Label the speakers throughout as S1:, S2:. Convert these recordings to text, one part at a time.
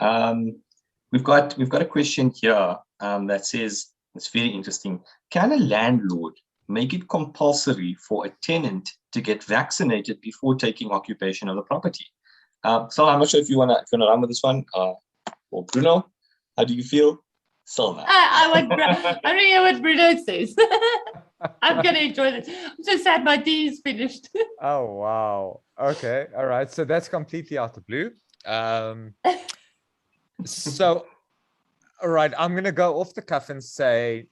S1: Um, we've got a question here that says it's very interesting. Can a landlord make it compulsory for a tenant to get vaccinated before taking occupation of the property? So I'm not sure if you wanna run with this one, or Bruno. How do you feel? Cilna.
S2: I don't hear what Bruno says. I'm going to enjoy this. I'm so sad my tea is finished.
S3: Oh, wow. Okay. All right. So that's completely out of the blue. So, all right, I'm going to go off the cuff and say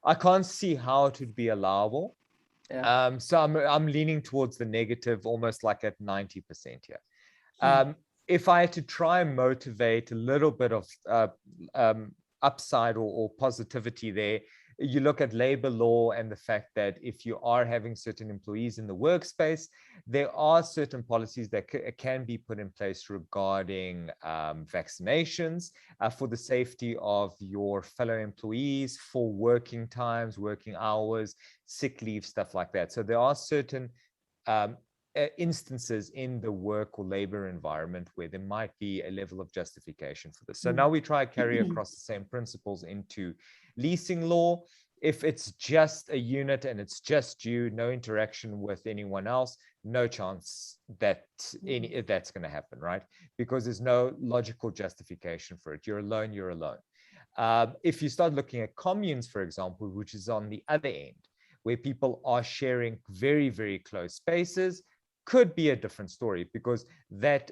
S3: I can't see how it would be allowable.
S2: Yeah.
S3: So I'm leaning towards the negative, almost like at 90% here. If I had to try and motivate a little bit of upside or positivity there, you look at labor law and the fact that if you are having certain employees in the workspace, there are certain policies that can be put in place regarding vaccinations for the safety of your fellow employees, for working times, working hours, sick leave, stuff like that. So there are certain instances in the work or labor environment where there might be a level of justification for this. So now we try to carry across the same principles into leasing law. If it's just a unit and it's just you, no interaction with anyone else, no chance that that's going to happen, right? Because there's no logical justification for it. You're alone, you're alone. If you start looking at communes, for example, which is on the other end, where people are sharing very, very close spaces, could be a different story, because that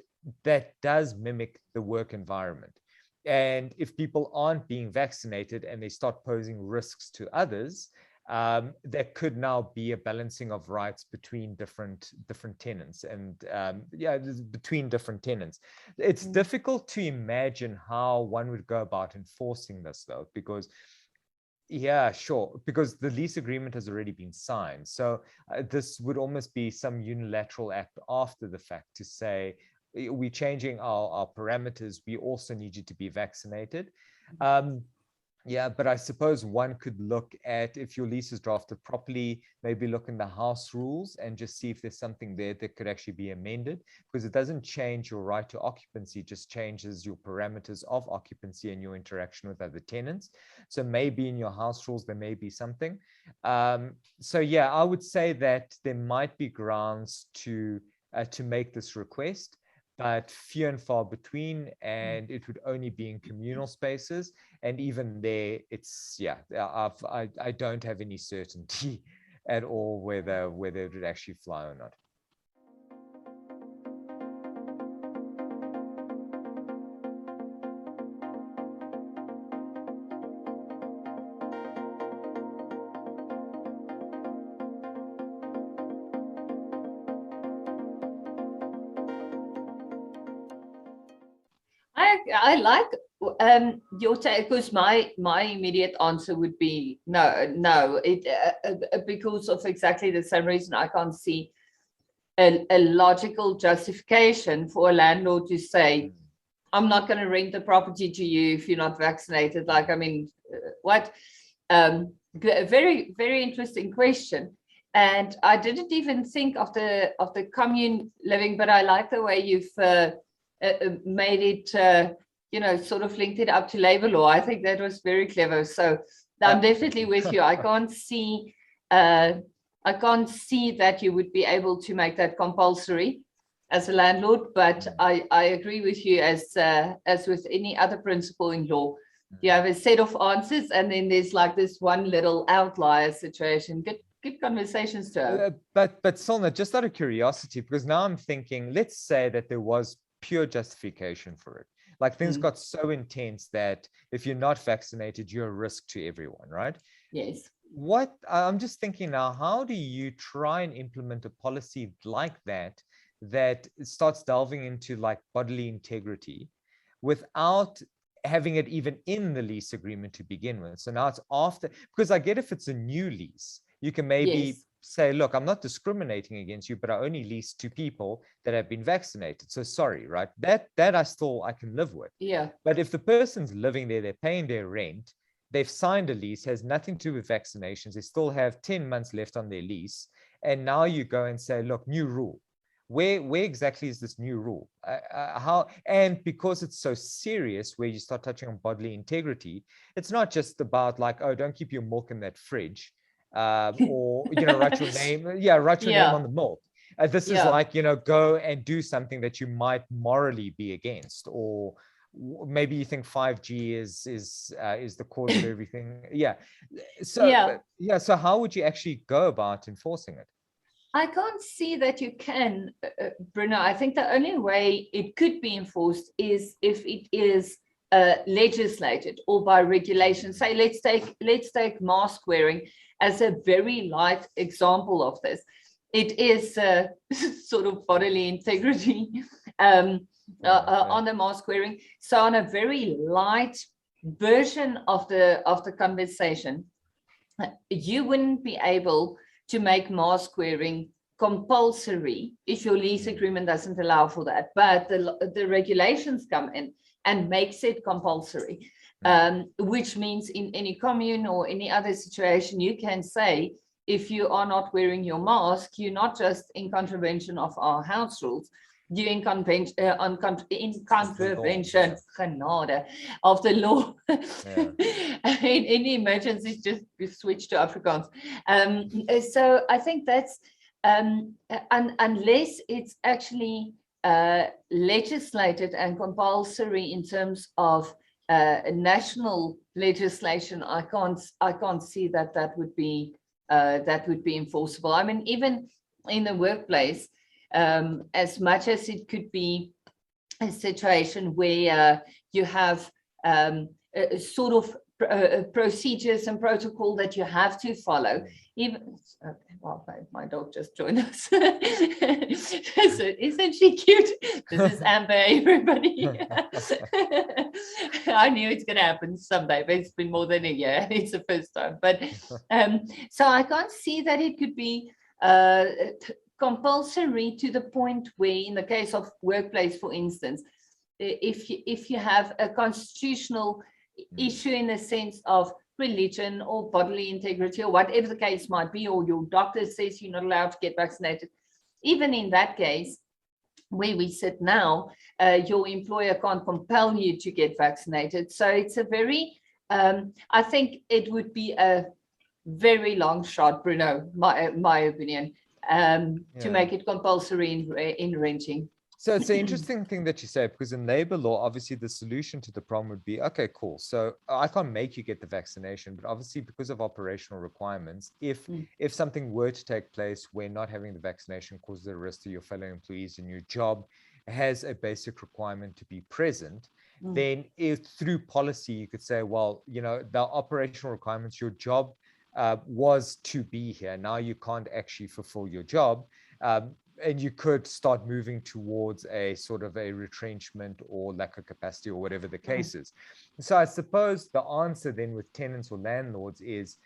S3: does mimic the work environment. And if people aren't being vaccinated and they start posing risks to others, there could now be a balancing of rights between different tenants and between different tenants. It's difficult to imagine how one would go about enforcing this, though, because yeah, sure, because the lease agreement has already been signed. So this would almost be some unilateral act after the fact to say, we're changing our parameters. We also need you to be vaccinated. Yeah, but I suppose one could look at, if your lease is drafted properly, maybe look in the house rules and just see if there's something there that could actually be amended, because it doesn't change your right to occupancy, it just changes your parameters of occupancy and your interaction with other tenants. So maybe in your house rules, there may be something. So yeah, I would say that there might be grounds to make this request, but few and far between, and it would only be in communal spaces. And even there, it's, yeah, I don't have any certainty at all whether it would actually fly or not.
S2: I like your take, because my immediate answer would be no. Because of exactly the same reason. I can't see a logical justification for a landlord to say, I'm not going to rent the property to you if you're not vaccinated. Like, I mean, what? A very, very interesting question. And I didn't even think of the commune living, but I like the way you've made it, sort of linked it up to labor law. I think that was very clever. So I'm definitely with you. I can't see that you would be able to make that compulsory as a landlord, but I agree with you, as with any other principle in law. You have a set of answers, and then there's like this one little outlier situation. Good conversations to have.
S3: But Cilna, just out of curiosity, because now I'm thinking, let's say that there was pure justification for it. Like things got so intense that if you're not vaccinated, you're a risk to everyone, right?
S2: Yes.
S3: What I'm just thinking now, how do you try and implement a policy like that starts delving into like bodily integrity without having it even in the lease agreement to begin with? So now it's after, because I get if it's a new lease, you can maybe say, look, I'm not discriminating against you, but I only lease to people that have been vaccinated. So sorry, right? That I can live with.
S2: Yeah.
S3: But if the person's living there, they're paying their rent, they've signed a lease, has nothing to do with vaccinations, they still have 10 months left on their lease, and now you go and say, look, new rule, Where exactly is this new rule? How? And because it's so serious, where you start touching on bodily integrity, it's not just about like, oh, don't keep your milk in that fridge, or write your name, write your name on the milk. This is like, go and do something that you might morally be against, or maybe you think 5G is the cause of everything. So how would you actually go about enforcing it?
S2: I can't see that you can, Bruno. I think the only way it could be enforced is if it is legislated or by regulation. Say, let's take mask wearing as a very light example of this. It is sort of bodily integrity on the mask wearing. So on a very light version of the conversation, you wouldn't be able to make mask wearing compulsory if your lease agreement doesn't allow for that. But the regulations come in and makes it compulsory, which means in any commune or any other situation, you can say, if you are not wearing your mask, you're not just in contravention of our house rules, you're in contravention genade, of the law. In any emergencies, just switch to Afrikaans. So I think that's, unless it's actually legislated and compulsory in terms of national legislation, I can't see that would be enforceable. I mean, even in the workplace, as much as it could be a situation where you have sort of procedures and protocol that you have to follow. Even well, my dog just joined us. So isn't she cute? This is Amber, everybody. I knew it's going to happen someday, but it's been more than a year. It's the first time. But so I can't see that it could be compulsory to the point where, in the case of workplace, for instance, if you have a constitutional issue in the sense of religion or bodily integrity or whatever the case might be, or your doctor says you're not allowed to get vaccinated, even in that case, where we sit now, your employer can't compel you to get vaccinated. So it's a very, I think it would be a very long shot, Bruno, my opinion, to make it compulsory in renting.
S3: So it's an interesting thing that you say, because in labor law, obviously the solution to the problem would be, okay, cool. So I can't make you get the vaccination, but obviously because of operational requirements, if something were to take place where not having the vaccination causes a risk to your fellow employees and your job has a basic requirement to be present, then if through policy, you could say, well, the operational requirements, your job was to be here. Now you can't actually fulfill your job. And you could start moving towards a sort of a retrenchment or lack of capacity or whatever the case is. So I suppose the answer then with tenants or landlords is,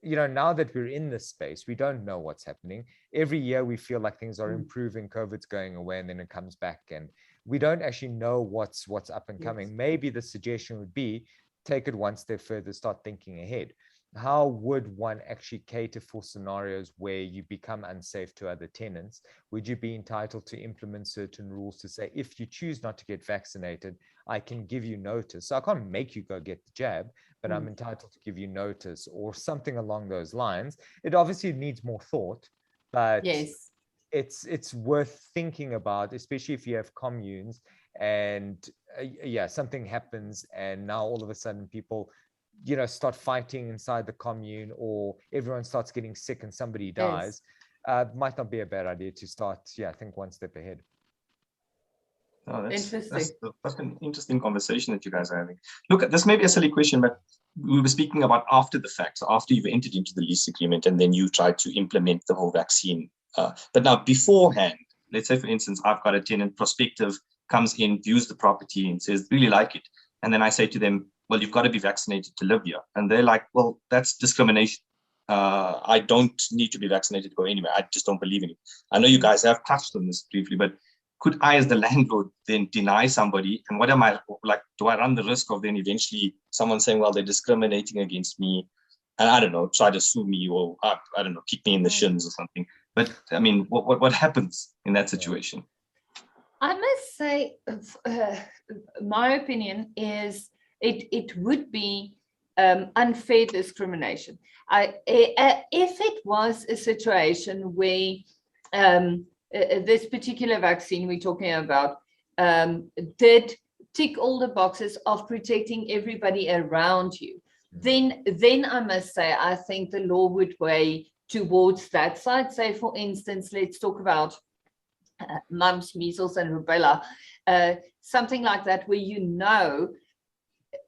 S3: now that we're in this space, we don't know what's happening. Every year we feel like things are improving, COVID's going away, and then it comes back, and we don't actually know what's up and coming. Maybe the suggestion would be take it one step further, start thinking ahead. How would one actually cater for scenarios where you become unsafe to other tenants? Would you be entitled to implement certain rules to say, if you choose not to get vaccinated, I can give you notice? So I can't make you go get the jab, but I'm entitled to give you notice, or something along those lines. It obviously needs more thought, but it's worth thinking about, especially if you have communes and something happens and now all of a sudden people start fighting inside the commune, or everyone starts getting sick and somebody dies. Might not be a bad idea to start, think one step ahead.
S1: Oh, that's an interesting conversation that you guys are having. Look, this may be a silly question, but we were speaking about after the fact, so after you've entered into the lease agreement and then you tried to implement the whole vaccine. But now beforehand, let's say, for instance, I've got a tenant, prospective, comes in, views the property and says, really like it. And then I say to them, well, you've got to be vaccinated to live here. And they're like, well, that's discrimination. I don't need to be vaccinated to go anywhere. I just don't believe in it. I know you guys have touched on this briefly, but could I, as the landlord, then deny somebody? And what am I like? Do I run the risk of then eventually someone saying, well, they're discriminating against me, and I don't know, try to sue me, or I don't know, kick me in the shins or something? But I mean, what happens in that situation?
S2: I must say, my opinion is it would be unfair discrimination. If it was a situation where this particular vaccine we're talking about did tick all the boxes of protecting everybody around you, then I must say, I think the law would weigh towards that side. Say, for instance, let's talk about mumps, measles, and rubella, something like that, where you know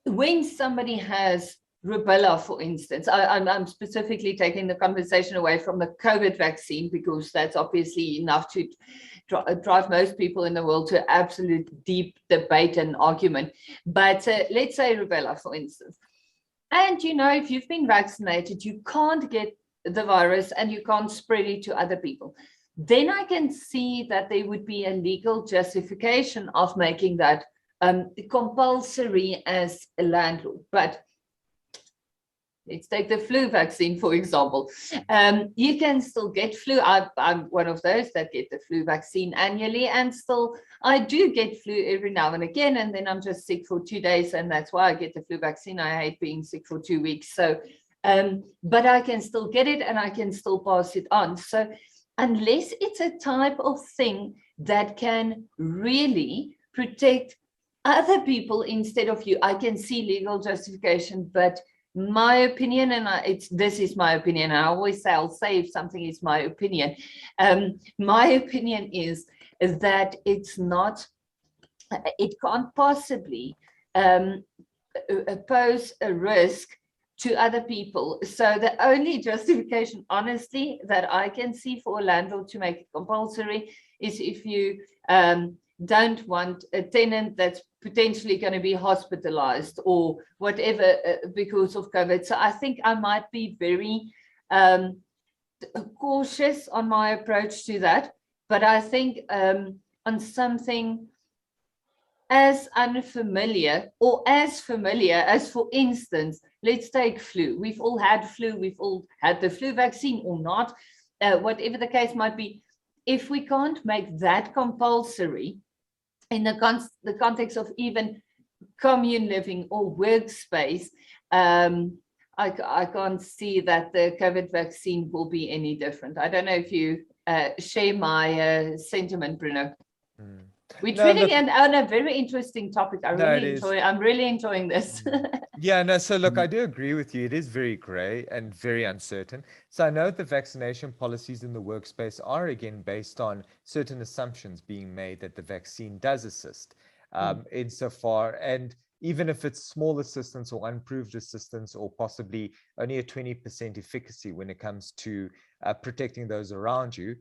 S2: when somebody has rubella, for instance. I'm specifically taking the conversation away from the COVID vaccine, because that's obviously enough to drive most people in the world to absolute deep debate and argument. But let's say rubella, for instance. And, you know, if you've been vaccinated, you can't get the virus and you can't spread it to other people. Then I can see that there would be a legal justification of making that compulsory as a landlord. But let's take the flu vaccine, for example. You can still get flu. I'm one of those that get the flu vaccine annually, and still I do get flu every now and again, and then I'm just sick for 2 days, and that's why I get the flu vaccine. I hate being sick for 2 weeks. So, but I can still get it and I can still pass it on. So unless it's a type of thing that can really protect other people instead of you, I can see legal justification. But my opinion, and this is my opinion, I always say, I'll say if something is my opinion. My opinion is that it's not, it can't possibly pose a risk to other people. So the only justification, honestly, that I can see for a landlord to make it compulsory is if you don't want a tenant that's potentially going to be hospitalized or whatever because of COVID. So I think I might be very cautious on my approach to that. But I think on something as unfamiliar or as familiar as, for instance, let's take flu. We've all had flu. We've all had the flu vaccine or not, whatever the case might be. If we can't make that compulsory in the context of even commune living or workspace, I can't see that the COVID vaccine will be any different. I don't know if you share my sentiment, Bruno. We're treating it on a very interesting topic. I'm really enjoying this.
S3: Yeah, no, so look, I do agree with you. It is very gray and very uncertain. So I know the vaccination policies in the workspace are, again, based on certain assumptions being made that the vaccine does assist insofar. And even if it's small assistance or unproved assistance or possibly only a 20% efficacy when it comes to protecting those around you,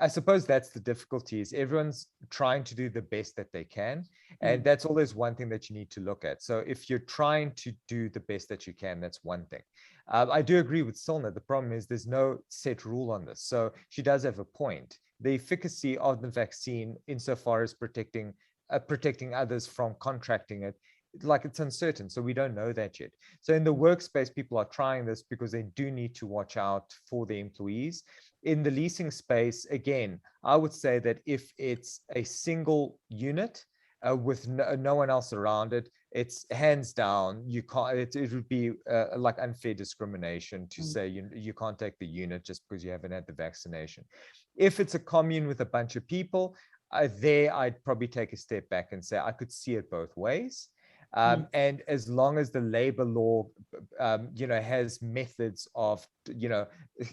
S3: I suppose that's the difficulty, is everyone's trying to do the best that they can. And that's always one thing that you need to look at. So if you're trying to do the best that you can, that's one thing. I do agree with Cilna. The problem is there's no set rule on this. So she does have a point. The efficacy of the vaccine insofar as protecting others from contracting it, like, it's uncertain. So we don't know that yet. So in the workspace, people are trying this because they do need to watch out for their employees. In the leasing space, again, I would say that if it's a single unit with no one else around it, it's hands down, you can't, it would be like unfair discrimination to say you can't take the unit just because you haven't had the vaccination. If it's a commune with a bunch of people, there I'd probably take a step back and say I could see it both ways. And as long as the labor law, has methods of,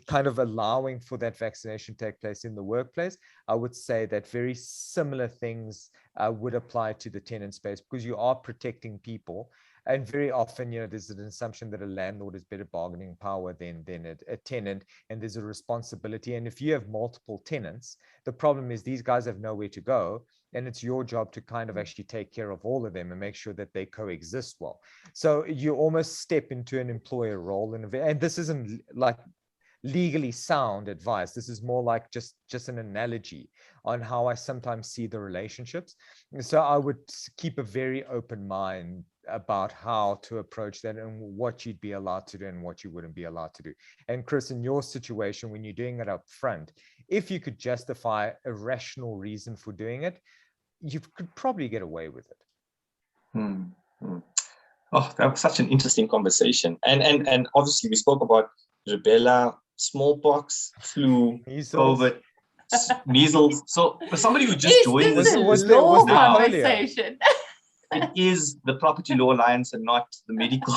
S3: kind of allowing for that vaccination to take place in the workplace, I would say that very similar things would apply to the tenant space, because you are protecting people. And very often, there's an assumption that a landlord has better bargaining power than a tenant, and there's a responsibility. And if you have multiple tenants, the problem is these guys have nowhere to go, and it's your job to kind of actually take care of all of them and make sure that they coexist well. So you almost step into an employer role, and this isn't like legally sound advice. This is more like just an analogy on how I sometimes see the relationships. So I would keep a very open mind about how to approach that and what you'd be allowed to do and what you wouldn't be allowed to do. And Chris, in your situation, when you're doing it up front, if you could justify a rational reason for doing it, you could probably get away with it.
S1: Oh, that was such an interesting conversation. And obviously we spoke about rubella, smallpox, flu,
S3: Measles.
S1: COVID, measles. So for somebody who just joined
S2: this
S1: this
S2: a law
S1: now,
S2: conversation?
S1: it is the Property Law Alliance and not the medical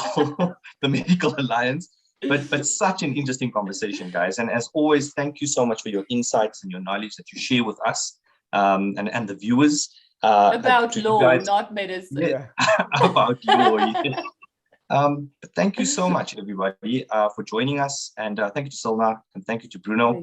S1: the medical alliance. But such an interesting conversation, guys. And as always, thank you so much for your insights and your knowledge that you share with us and the viewers.
S2: About law,
S1: guys,
S2: not medicine.
S1: Yeah, about law. Thank you so much, everybody, for joining us. And thank you to Cilna and thank you to Bruno.